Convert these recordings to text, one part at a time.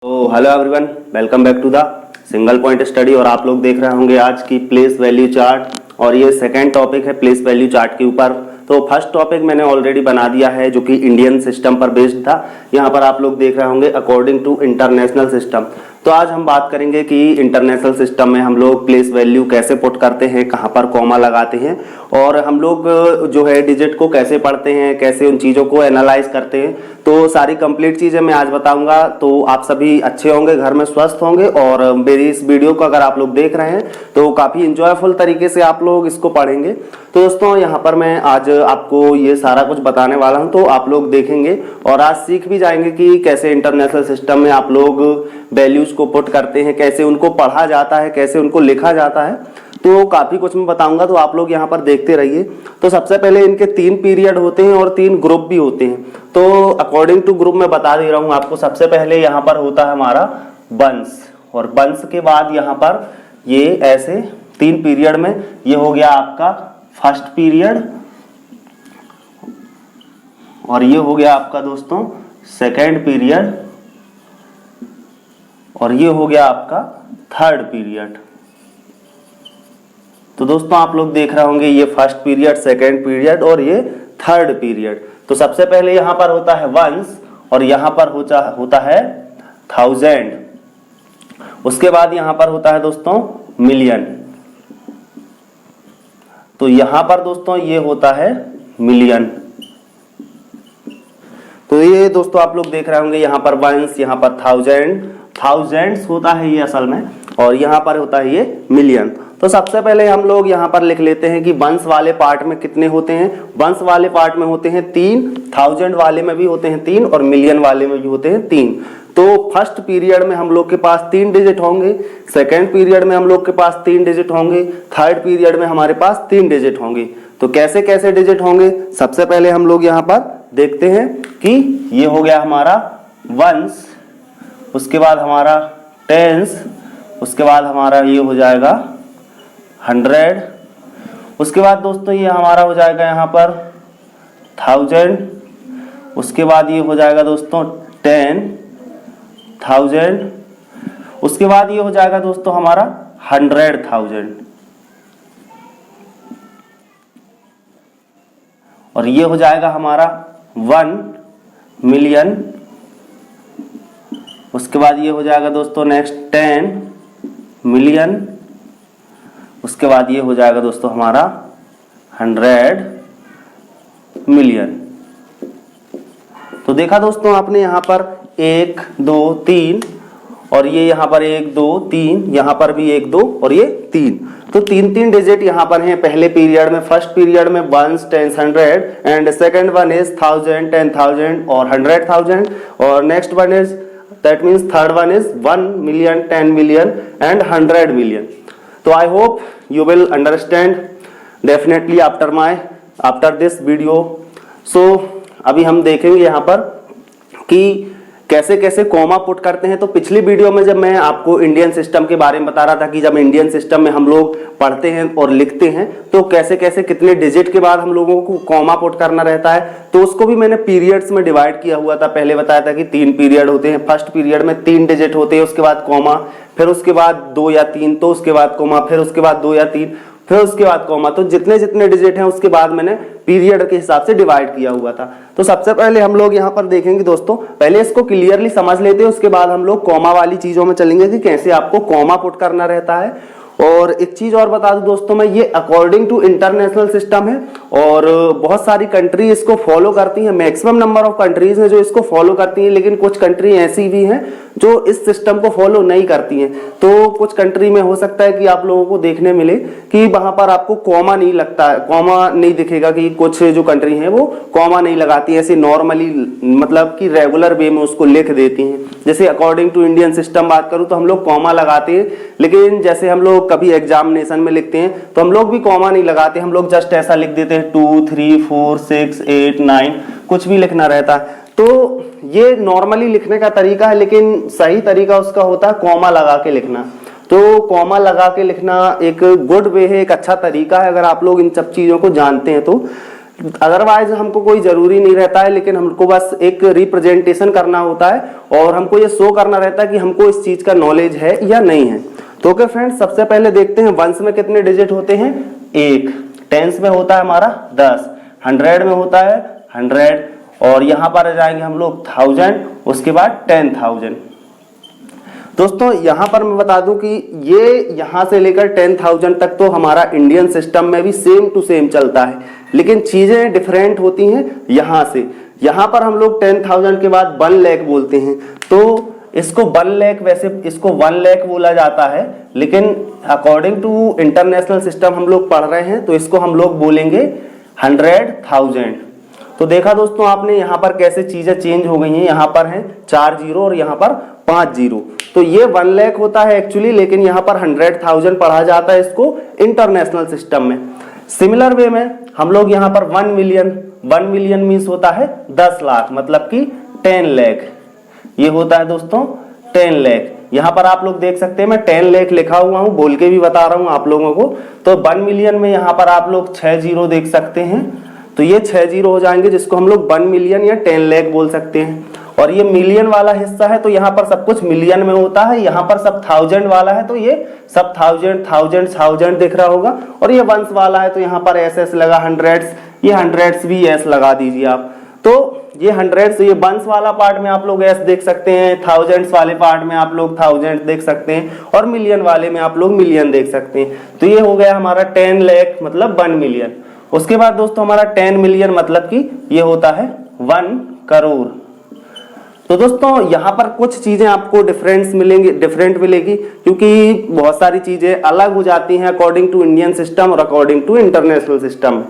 तो hello everyone, welcome back to the single point study. और आप लोग देख रहे होंगे आज की प्लेस वैल्यू चार्ट, और ये सेकंड टॉपिक है प्लेस वैल्यू चार्ट के ऊपर। तो फर्स्ट टॉपिक मैंने ऑलरेडी बना दिया है जो कि इंडियन सिस्टम पर बेस्ड था। यहाँ पर आप लोग देख रहे होंगे अकॉर्डिंग टू इंटरनेशनल सिस्टम। तो आज हम बात करेंगे कि इंटरनेशनल सिस्टम में हम लोग प्लेस वैल्यू कैसे पुट करते हैं, कहाँ पर कॉमा लगाते हैं, और हम लोग जो है डिजिट को कैसे पढ़ते हैं, कैसे उन चीज़ों को एनालाइज करते हैं। तो सारी कंप्लीट चीज़ें मैं आज बताऊंगा। तो आप सभी अच्छे होंगे, घर में स्वस्थ होंगे, और मेरी इस वीडियो को अगर आप लोग देख रहे हैं तो काफ़ी इंजॉयफुल तरीके से आप लोग इसको पढ़ेंगे। तो दोस्तों यहाँ पर मैं आज आपको ये सारा कुछ बताने वाला हूँ, तो आप लोग देखेंगे और आज सीख भी जाएंगे कि कैसे इंटरनेशनल सिस्टम में आप लोग वैल्यूज को पुट करते हैं, कैसे उनको पढ़ा जाता है, कैसे उनको लिखा जाता है। तो काफ़ी कुछ मैं बताऊंगा, तो आप लोग यहाँ पर देखते रहिए। तो सबसे पहले इनके 3 पीरियड होते हैं और 3 ग्रुप भी होते हैं। तो अकॉर्डिंग टू ग्रुप मैं बता दे रहा हूँ आपको। सबसे पहले यहाँ पर होता है हमारा वंश, और वंश के बाद यहाँ पर ये ऐसे 3 पीरियड में ये हो गया आपका फर्स्ट पीरियड, और ये हो गया आपका दोस्तों सेकेंड पीरियड, और ये हो गया आपका थर्ड पीरियड। तो दोस्तों आप लोग देख रहे होंगे ये फर्स्ट पीरियड, सेकेंड पीरियड और ये थर्ड पीरियड। तो सबसे पहले यहां पर होता है वंस, और यहां पर होता है 1000। उसके बाद यहां पर होता है दोस्तों मिलियन। तो यहां पर दोस्तों ये होता है मिलियन। तो ये दोस्तों आप लोग देख रहे होंगे यहाँ पर वंस, यहाँ पर 1000 होता है ये असल में, और यहाँ पर होता है ये मिलियन। तो सबसे पहले हम लोग यहाँ पर लिख लेते हैं कि वंस वाले पार्ट में कितने होते हैं। वंस वाले पार्ट में होते हैं 3, 1000 वाले में भी होते हैं 3, और मिलियन वाले में भी होते हैं 3। तो फर्स्ट पीरियड में हम लोग के पास 3 डिजिट होंगे, सेकेंड पीरियड में हम लोग के पास 3 डिजिट होंगे, थर्ड पीरियड में हमारे पास 3 डिजिट होंगे। तो कैसे कैसे डिजिट होंगे, सबसे पहले हम लोग यहाँ पर देखते हैं कि ये हो गया हमारा वंस, उसके बाद हमारा टेंस, उसके बाद हमारा ये हो जाएगा 100, उसके बाद दोस्तों ये हमारा हो जाएगा यहाँ पर 1000, उसके बाद ये हो जाएगा दोस्तों 10,000, उसके बाद ये हो जाएगा दोस्तों हमारा 100,000, और ये हो जाएगा हमारा 1 मिलियन। उसके बाद ये हो जाएगा दोस्तों नेक्स्ट 10 मिलियन। उसके बाद ये हो जाएगा दोस्तों हमारा 100 मिलियन। तो देखा दोस्तों आपने यहाँ पर 1 2 3, और ये यहाँ पर 1 2 3, यहाँ पर भी 1 2 और ये 3। तो 3 डिजिट यहाँ पर हैं पहले पीरियड में। फर्स्ट पीरियड में ones, tens, 100, and second one is 1000, 10,000 और 100,000, और next one is that means third one is 1 million, 10 million and 100 million. तो I hope you will understand definitely after this video. So अभी हम देखेंगे यहाँ पर कि कैसे कैसे कॉमा पुट करते हैं। तो पिछली वीडियो में जब मैं आपको इंडियन सिस्टम के बारे में बता रहा था कि जब इंडियन सिस्टम में हम लोग पढ़ते हैं और लिखते हैं तो कैसे कैसे कितने डिजिट के बाद हम लोगों को कॉमा पुट करना रहता है, तो उसको भी मैंने पीरियड्स में डिवाइड किया हुआ था। पहले बताया था कि 3 पीरियड होते हैं। फर्स्ट पीरियड में 3 डिजिट होते हैं, उसके बाद कॉमा, फिर उसके बाद 2 या 3, तो उसके बाद कॉमा, फिर उसके बाद 2 या 3, फिर उसके बाद कॉमा। तो जितने जितने डिजिट हैं उसके बाद मैंने पीरियड के हिसाब से डिवाइड किया हुआ था। तो सबसे पहले हम लोग यहाँ पर देखेंगे दोस्तों, पहले इसको क्लियरली समझ लेते हैं, उसके बाद हम लोग कॉमा वाली चीजों में चलेंगे कि कैसे आपको कॉमा पुट करना रहता है। और एक चीज और बता दूं दोस्तों मैं, ये अकॉर्डिंग टू इंटरनेशनल सिस्टम है, और बहुत सारी कंट्री इसको फॉलो करती हैं। मैक्सिमम नंबर ऑफ कंट्रीज हैं जो इसको फॉलो करती हैं, लेकिन कुछ कंट्री ऐसी भी हैं जो इस सिस्टम को फॉलो नहीं करती हैं। तो कुछ कंट्री में हो सकता है कि आप लोगों को देखने मिले कि वहां पर आपको कॉमा नहीं लगता है, कॉमा नहीं दिखेगा, कि कुछ जो कंट्री हैं वो कॉमा नहीं लगाती है, ऐसे नॉर्मली मतलब कि रेगुलर वे में उसको लिख देती हैं। जैसे अकॉर्डिंग टू इंडियन सिस्टम बात करूं तो हम लोग कॉमा लगाते हैं, लेकिन जैसे हम लोग कभी एग्जामिनेशन में लिखते हैं तो हम लोग भी कॉमा नहीं लगाते, हम लोग जस्ट ऐसा लिख देते हैं 2 3 4 6 8 9, कुछ भी लिखना रहता है। तो ये नॉर्मली लिखने का तरीका है, लेकिन सही तरीका उसका होता है कॉमा लगा के लिखना। तो कॉमा लगा के लिखना एक गुड वे है, एक अच्छा तरीका है अगर आप लोग इन सब चीजों को जानते हैं तो। अदरवाइज हमको कोई जरूरी नहीं रहता है, लेकिन हमको बस एक रिप्रेजेंटेशन करना होता है और हमको ये शो करना रहता है कि हमको इस चीज का नॉलेज है या नहीं है। तो ओके फ्रेंड्स, सबसे पहले देखते हैं वंस में कितने डिजिट होते हैं, 1, टेंस में होता है हमारा 10, 100 में होता है 100, और यहां पर आ जाएंगे हम लोग 1000, उसके बाद 10,000। दोस्तों यहां पर मैं बता दूं कि ये यहां से लेकर 10,000 तक तो हमारा इंडियन सिस्टम में भी सेम टू सेम चलता है, लेकिन चीजें डिफरेंट होती हैं यहां से। यहां पर हम लोग 10,000 के बाद 1 लाख बोलते हैं, तो इसको 1 लाख, वैसे इसको 1 लाख बोला जाता है, लेकिन अकॉर्डिंग टू इंटरनेशनल सिस्टम हम लोग पढ़ रहे हैं तो इसको हम लोग बोलेंगे 100,000। तो देखा दोस्तों आपने यहाँ पर कैसे चीजें चेंज हो गई हैं, यहाँ पर है 4 जीरो और यहाँ पर 5 जीरो, तो ये 1 लाख होता है एक्चुअली, लेकिन यहाँ पर 100,000 पढ़ा जाता है इसको इंटरनेशनल सिस्टम में। सिमिलर वे में हम लोग यहाँ पर 1 मिलियन मीन्स होता है 10 लाख, मतलब कि 10 लाख, ये होता है दोस्तों 10 लाख। यहाँ पर आप लोग देख सकते हैं मैं 10 लाख लिखा हुआ हूँ, बोल के भी बता रहा हूँ आप लोगों को। तो 1 मिलियन में यहाँ पर आप लोग 6 जीरो देख सकते हैं, तो ये 6 जीरो हो जाएंगे, जिसको हम लोग 1 मिलियन या 10 लाख बोल सकते हैं। और ये मिलियन वाला हिस्सा है तो यहाँ पर सब कुछ मिलियन में होता है, यहाँ पर सब 1000 वाला है तो ये सब 1000 दिख रहा होगा, और ये वंस वाला है तो यहाँ पर एस लगा, हंड्रेड्स, ये हंड्रेड्स भी एस लगा दीजिए आप। तो ये हंड्रेड्स, ये वंस वाला पार्ट में आप लोग एस देख सकते हैं, थाउजेंड्स वाले पार्ट में आप लोग थाउजेंड देख सकते हैं, और मिलियन वाले में आप लोग मिलियन देख सकते हैं। तो ये हो गया हमारा 10 लाख मतलब 1 मिलियन। उसके बाद दोस्तों हमारा 10 मिलियन मतलब कि ये होता है 1 करोड़। तो दोस्तों यहाँ पर कुछ चीजें आपको डिफरेंट मिलेगी, क्योंकि बहुत सारी चीजें अलग हो जाती हैं अकॉर्डिंग टू इंडियन सिस्टम और अकॉर्डिंग टू इंटरनेशनल सिस्टम।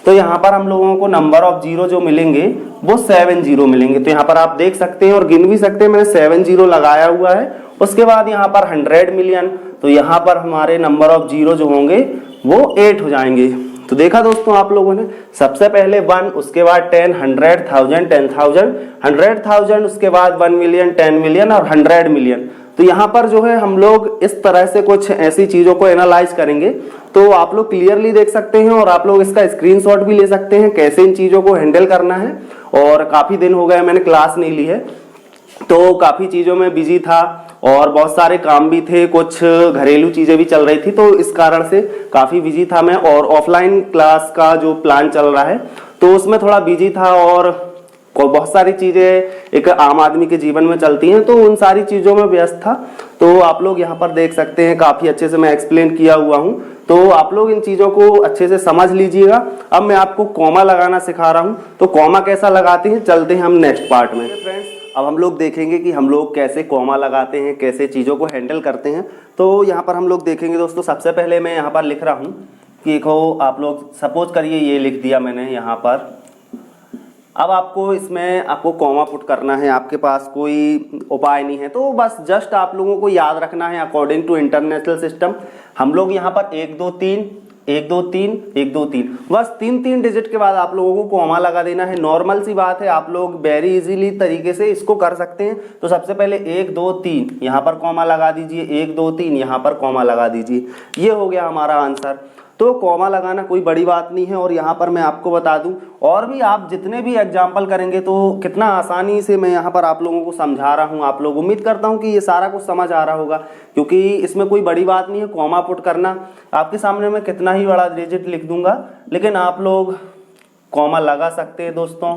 तो यहाँ पर हम लोगों को नंबर ऑफ जीरो जो मिलेंगे वो 7 जीरो मिलेंगे। तो यहाँ पर आप देख सकते हैं और गिन भी सकते हैं, मैंने 7 जीरो लगाया हुआ है। उसके बाद यहाँ पर 100 मिलियन, तो यहाँ पर हमारे नंबर ऑफ जीरो जो होंगे वो 8 हो जाएंगे। तो देखा दोस्तों आप लोगों ने, सबसे पहले 1, उसके बाद 10, 100, 1000, 10,000, 100,000, उसके बाद 1 मिलियन, 10 मिलियन और 100 मिलियन। तो यहाँ पर जो है हम लोग इस तरह से कुछ ऐसी चीजों को एनालाइज करेंगे, तो आप लोग क्लियरली देख सकते हैं और आप लोग इसका स्क्रीनशॉट भी ले सकते हैं कैसे इन चीजों को हैंडल करना है। और काफी दिन हो गए मैंने क्लास नहीं ली है, तो काफी चीजों में बिजी था और बहुत सारे काम भी थे, कुछ घरेलू चीजें भी चल रही थी, तो इस कारण से काफी बिजी था मैं। और ऑफलाइन क्लास का जो प्लान चल रहा है तो उसमें थोड़ा बिजी था, और बहुत सारी चीजें एक आम आदमी के जीवन में चलती हैं, तो उन सारी चीजों में व्यस्त था। तो आप लोग यहाँ पर देख सकते हैं काफी अच्छे से मैं एक्सप्लेन किया हुआ हूँ, तो आप लोग इन चीजों को अच्छे से समझ लीजिएगा। अब मैं आपको कॉमा लगाना सिखा रहा हूँ, तो कॉमा कैसा लगाते हैं चलते हैं हम नेक्स्ट पार्ट में। फ्रेंड्स अब हम लोग देखेंगे कि हम लोग कैसे कॉमा लगाते हैं, कैसे चीज़ों को हैंडल करते हैं। तो यहाँ पर हम लोग देखेंगे दोस्तों, सबसे पहले मैं यहाँ पर लिख रहा हूँ कि देखो आप लोग सपोज करिए ये लिख दिया मैंने यहाँ पर। अब आपको इसमें आपको कॉमा पुट करना है, आपके पास कोई उपाय नहीं है, तो बस जस्ट आप लोगों को याद रखना है अकॉर्डिंग टू इंटरनेशनल सिस्टम हम लोग यहाँ पर 1 2 3 1 2 3 1 2 3 बस 3 डिजिट के बाद आप लोगों को कॉमा लगा देना है। नॉर्मल सी बात है, आप लोग वेरी इजीली तरीके से इसको कर सकते हैं। तो सबसे पहले 1 2 3 यहाँ पर कॉमा लगा दीजिए, 1 2 3 यहाँ पर कॉमा लगा दीजिए, ये हो गया हमारा आंसर। तो कॉमा लगाना कोई बड़ी बात नहीं है। और यहाँ पर मैं आपको बता दूं, और भी आप जितने भी एग्जाम्पल करेंगे तो कितना आसानी से मैं यहाँ पर आप लोगों को समझा रहा हूँ। आप लोग उम्मीद करता हूँ कि ये सारा कुछ समझ आ रहा होगा, क्योंकि इसमें कोई बड़ी बात नहीं है कॉमा पुट करना। आपके सामने मैं कितना ही बड़ा डिजिट लिख दूंगा, लेकिन आप लोग कॉमा लगा सकते हैं दोस्तों।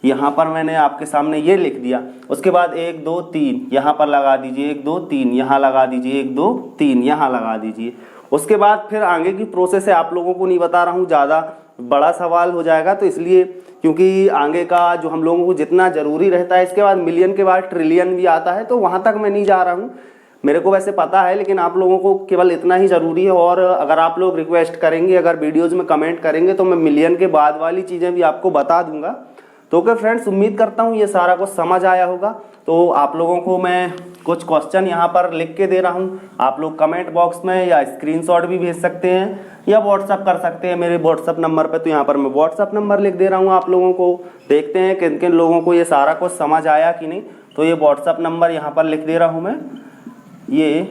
यहाँ पर मैंने आपके सामने ये लिख दिया, उसके बाद 1 2 3 यहाँ पर लगा दीजिए, 1 2 3 यहाँ लगा दीजिए, 1 2 3 यहाँ लगा दीजिए। उसके बाद फिर आगे की प्रोसेस है, आप लोगों को नहीं बता रहा हूँ, ज़्यादा बड़ा सवाल हो जाएगा, तो इसलिए क्योंकि आगे का जो हम लोगों को जितना ज़रूरी रहता है, इसके बाद मिलियन के बाद ट्रिलियन भी आता है, तो वहाँ तक मैं नहीं जा रहा हूँ। मेरे को वैसे पता है, लेकिन आप लोगों को केवल इतना ही ज़रूरी है। और अगर आप लोग रिक्वेस्ट करेंगे, अगर वीडियोज़ में कमेंट करेंगे, तो मैं मिलियन के बाद वाली चीज़ें भी आपको बता दूंगा। तो ओके फ्रेंड्स, उम्मीद करता हूँ ये सारा कुछ समझ आया होगा। तो आप लोगों को मैं कुछ क्वेश्चन यहाँ पर लिख के दे रहा हूँ, आप लोग कमेंट बॉक्स में या स्क्रीनशॉट भी भेज सकते हैं या व्हाट्सअप कर सकते हैं मेरे व्हाट्सअप नंबर पे। तो यहाँ पर मैं व्हाट्सअप नंबर लिख दे रहा हूँ आप लोगों को, देखते हैं किन किन लोगों को ये सारा कुछ समझ आया कि नहीं। तो ये व्हाट्सअप नंबर यहाँ पर लिख दे रहा हूँ मैं, ये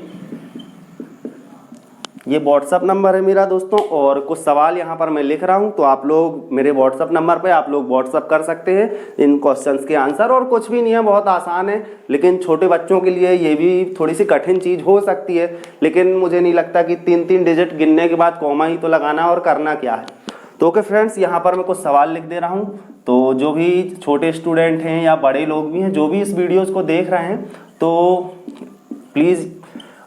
ये व्हाट्सअप नंबर है मेरा दोस्तों, और कुछ सवाल यहाँ पर मैं लिख रहा हूँ, तो आप लोग मेरे व्हाट्सअप नंबर पे आप लोग व्हाट्सअप कर सकते हैं इन क्वेश्चंस के आंसर। और कुछ भी नहीं है, बहुत आसान है, लेकिन छोटे बच्चों के लिए ये भी थोड़ी सी कठिन चीज़ हो सकती है, लेकिन मुझे नहीं लगता कि 3-3 डिजिट गिनने के बाद कॉमा ही तो लगाना और करना क्या है। तो ओके फ्रेंड्स, यहाँ पर मैं कुछ सवाल लिख दे रहा हूँ, तो जो भी छोटे स्टूडेंट हैं या बड़े लोग भी हैं जो भी इस वीडियोज़ को देख रहे हैं, तो प्लीज़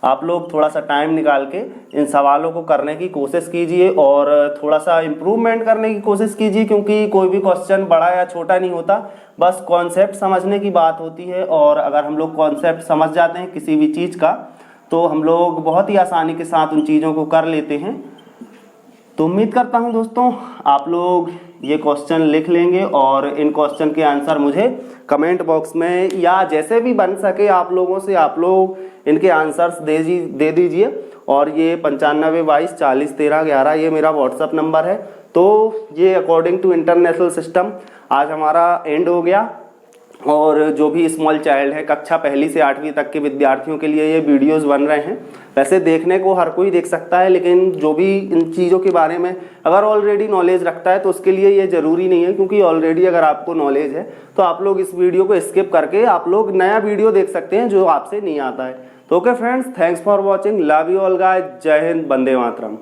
आप लोग थोड़ा सा टाइम निकाल के इन सवालों को करने की कोशिश कीजिए और थोड़ा सा इम्प्रूवमेंट करने की कोशिश कीजिए, क्योंकि कोई भी क्वेश्चन बड़ा या छोटा नहीं होता, बस कॉन्सेप्ट समझने की बात होती है। और अगर हम लोग कॉन्सेप्ट समझ जाते हैं किसी भी चीज़ का, तो हम लोग बहुत ही आसानी के साथ उन चीज़ों को कर लेते हैं। तो उम्मीद करता हूं दोस्तों आप लोग ये क्वेश्चन लिख लेंगे और इन क्वेश्चन के आंसर मुझे कमेंट बॉक्स में या जैसे भी बन सके आप लोगों से आप लोग इनके आंसर्स दे दीजिए। और ये 95 22 40 13 11 ये मेरा व्हाट्सअप नंबर है। तो ये अकॉर्डिंग टू इंटरनेशनल सिस्टम आज हमारा एंड हो गया, और जो भी स्मॉल चाइल्ड है कक्षा 1 से 8वीं तक के विद्यार्थियों के लिए ये वीडियोस बन रहे हैं। वैसे देखने को हर कोई देख सकता है, लेकिन जो भी इन चीज़ों के बारे में अगर ऑलरेडी नॉलेज रखता है तो उसके लिए ये ज़रूरी नहीं है, क्योंकि ऑलरेडी अगर आपको नॉलेज है तो आप लोग इस वीडियो को स्किप करके आप लोग नया वीडियो देख सकते हैं जो आपसे नहीं आता है। तो okay friends, thanks for watching, love you all guys, जय हिंद, वंदे मातरम।